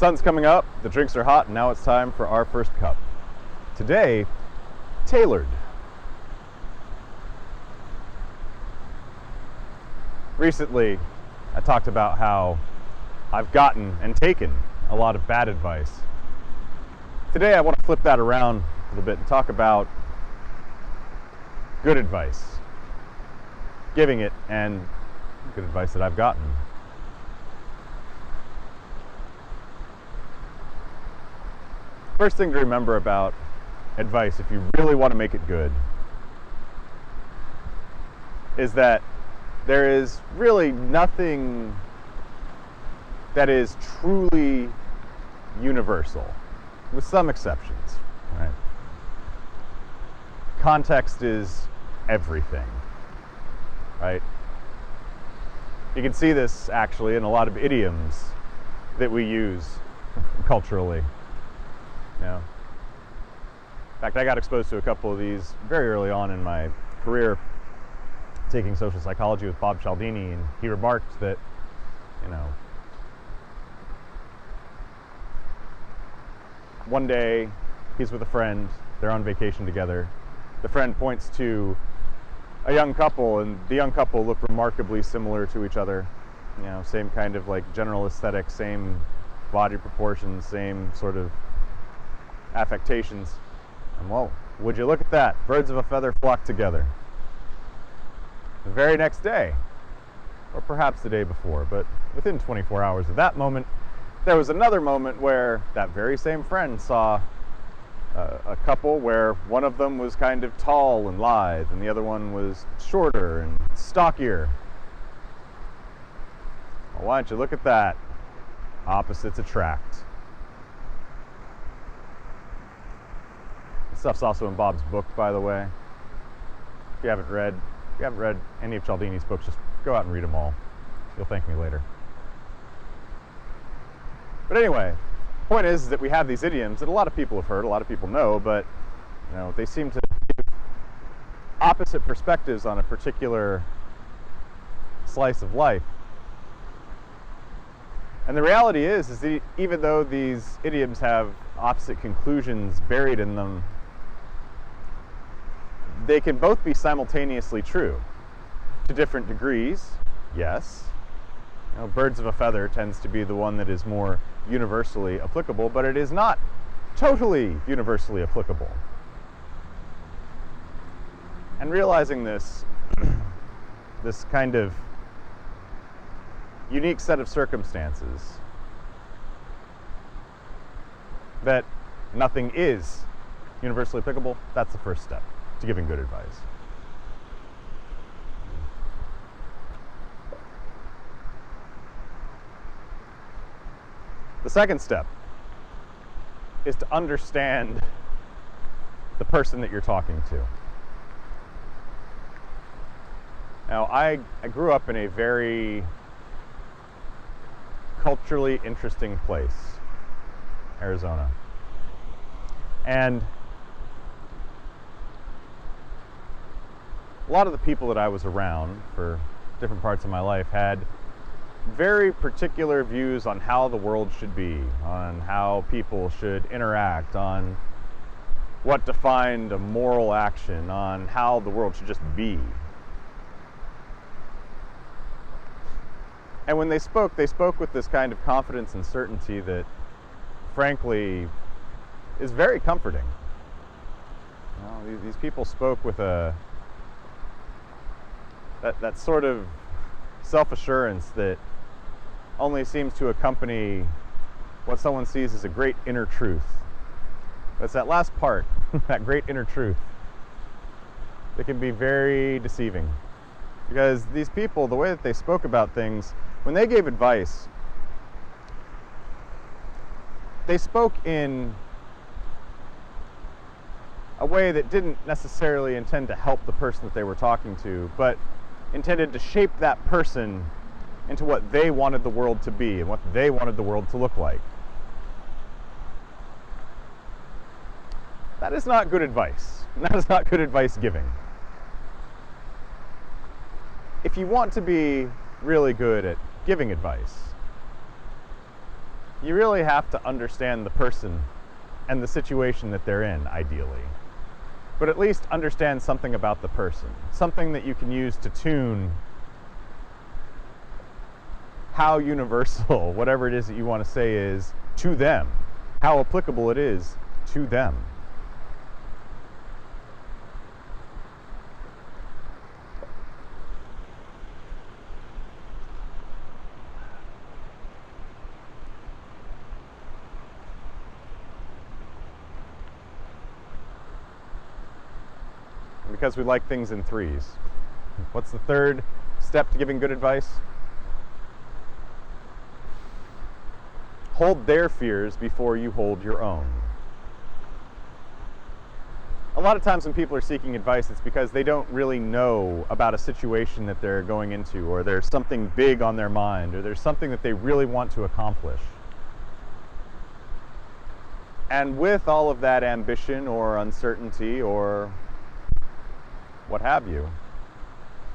sun's coming up, the drinks are hot, and now it's time for our first cup. Today, tailored. Recently, I talked about how I've gotten and taken a lot of bad advice. Today, I want to flip that around a little bit and talk about good advice, giving it, and good advice that I've gotten. First thing to remember about advice, if you really want to make it good, is that there is really nothing that is truly universal, with some exceptions, right? Context is everything, right? You can see this actually in a lot of idioms that we use culturally. You know? In fact, I got exposed to a couple of these very early on in my career, taking social psychology with Bob Cialdini, and he remarked that, one day he's with a friend, they're on vacation together. The friend points to a young couple, and the young couple look remarkably similar to each other. Same kind of like general aesthetic, same body proportions, same sort of affectations. And whoa, would you look at that? Birds of a feather flock together. The very next day, or perhaps the day before, but within 24 hours of that moment, there was another moment where that very same friend saw a couple where one of them was kind of tall and lithe, and the other one was shorter and stockier. Well, why don't you look at that? Opposites attract. This stuff's also in Bob's book, by the way. If you haven't read any of Cialdini's books, just go out and read them all. You'll thank me later. But anyway, the point is that we have these idioms that a lot of people have heard, a lot of people know, but they seem to give opposite perspectives on a particular slice of life. And the reality is that even though these idioms have opposite conclusions buried in them, they can both be simultaneously true. To different degrees, yes. Birds of a feather tends to be the one that is more universally applicable, but it is not totally universally applicable. And realizing this kind of unique set of circumstances, that nothing is universally applicable, that's the first step to giving good advice. The second step is to understand the person that you're talking to. Now, I grew up in a very culturally interesting place, Arizona. And a lot of the people that I was around for different parts of my life had very particular views on how the world should be, on how people should interact, on what defined a moral action, on how the world should just be. And when they spoke with this kind of confidence and certainty that, frankly, is very comforting. These people spoke with that sort of self-assurance that only seems to accompany what someone sees as a great inner truth. But it's that last part, that great inner truth, that can be very deceiving. Because these people, the way that they spoke about things, when they gave advice, they spoke in a way that didn't necessarily intend to help the person that they were talking to, but intended to shape that person into what they wanted the world to be and what they wanted the world to look like. That is not good advice. That is not good advice giving. If you want to be really good at giving advice, you really have to understand the person and the situation that they're in, ideally. But at least understand something about the person, something that you can use to tune how universal whatever it is that you want to say is to them, how applicable it is to them. Because we like things in threes. What's the third step to giving good advice? Hold their fears before you hold your own. A lot of times when people are seeking advice, it's because they don't really know about a situation that they're going into, or there's something big on their mind, or there's something that they really want to accomplish. And with all of that ambition or uncertainty or what have you,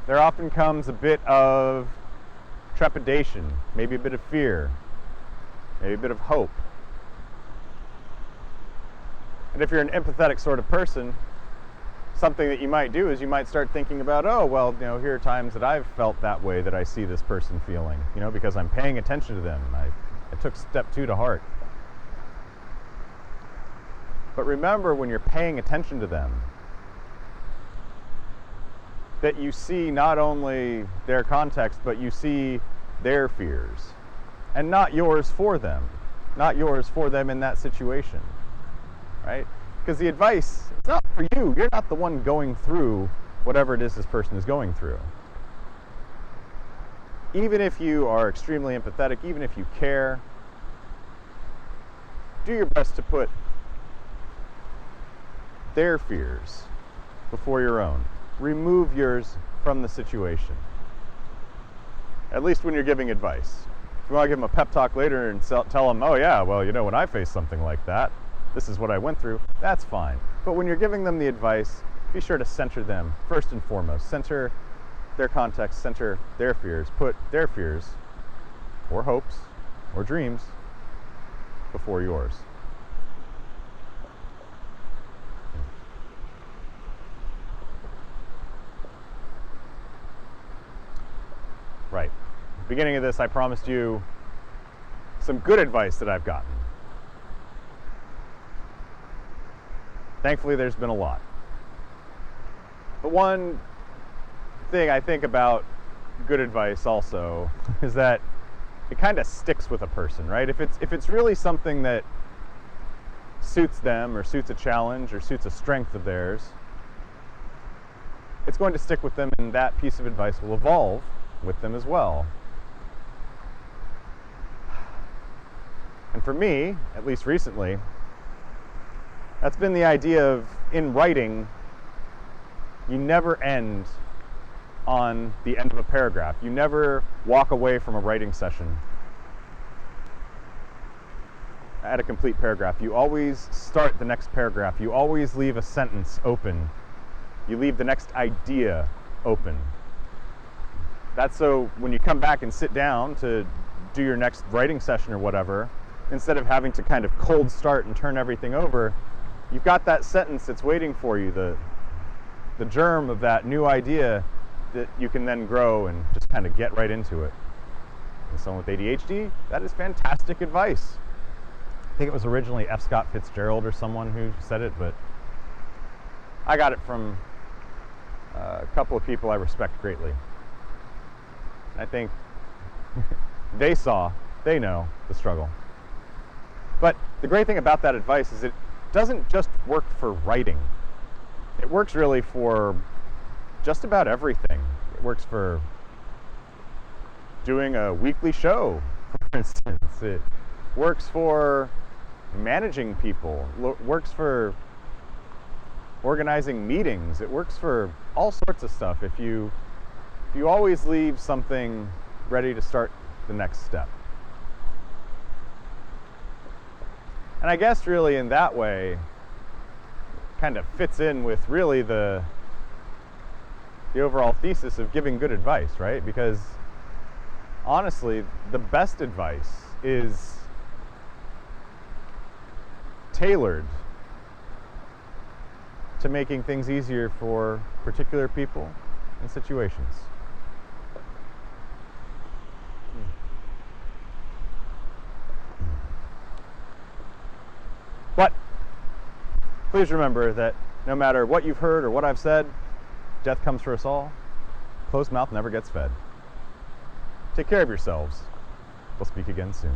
there often comes a bit of trepidation, maybe a bit of fear, maybe a bit of hope. And if you're an empathetic sort of person, something that you might do is you might start thinking about, oh, well, here are times that I've felt that way that I see this person feeling, because I'm paying attention to them. I took step 2 to heart. But remember, when you're paying attention to them, that you see not only their context, but you see their fears. And not yours for them. Not yours for them in that situation. Right? Because the advice, it's not for you. You're not the one going through whatever it is this person is going through. Even if you are extremely empathetic, even if you care, do your best to put their fears before your own. Remove yours from the situation. At least when you're giving advice. If you want to give them a pep talk later and tell them, oh yeah, well, when I face something like that, this is what I went through, that's fine. But when you're giving them the advice, be sure to center them first and foremost. Center their context, center their fears. Put their fears, or hopes, or dreams, before yours. Right. Beginning of this, I promised you some good advice that I've gotten. Thankfully, there's been a lot. But one thing I think about good advice also is that it kind of sticks with a person, right? If it's really something that suits them or suits a challenge or suits a strength of theirs, it's going to stick with them, and that piece of advice will evolve with them as well. And for me, at least recently, that's been the idea of, in writing, you never end on the end of a paragraph. You never walk away from a writing session at a complete paragraph. You always start the next paragraph. You always leave a sentence open. You leave the next idea open. That's so when you come back and sit down to do your next writing session or whatever, instead of having to kind of cold start and turn everything over, you've got that sentence that's waiting for you, the germ of that new idea that you can then grow and just kind of get right into it. And someone with ADHD, that is fantastic advice. I think it was originally F. Scott Fitzgerald or someone who said it, but I got it from a couple of people I respect greatly. I think they know the struggle. But the great thing about that advice is it doesn't just work for writing. It works really for just about everything. It works for doing a weekly show, for instance. It works for managing people. It works for organizing meetings. It works for all sorts of stuff if you always leave something ready to start the next step. And I guess really in that way kind of fits in with really the overall thesis of giving good advice, right? Because honestly, the best advice is tailored to making things easier for particular people and situations. But please remember that no matter what you've heard or what I've said, death comes for us all. Closed mouth never gets fed. Take care of yourselves. We'll speak again soon.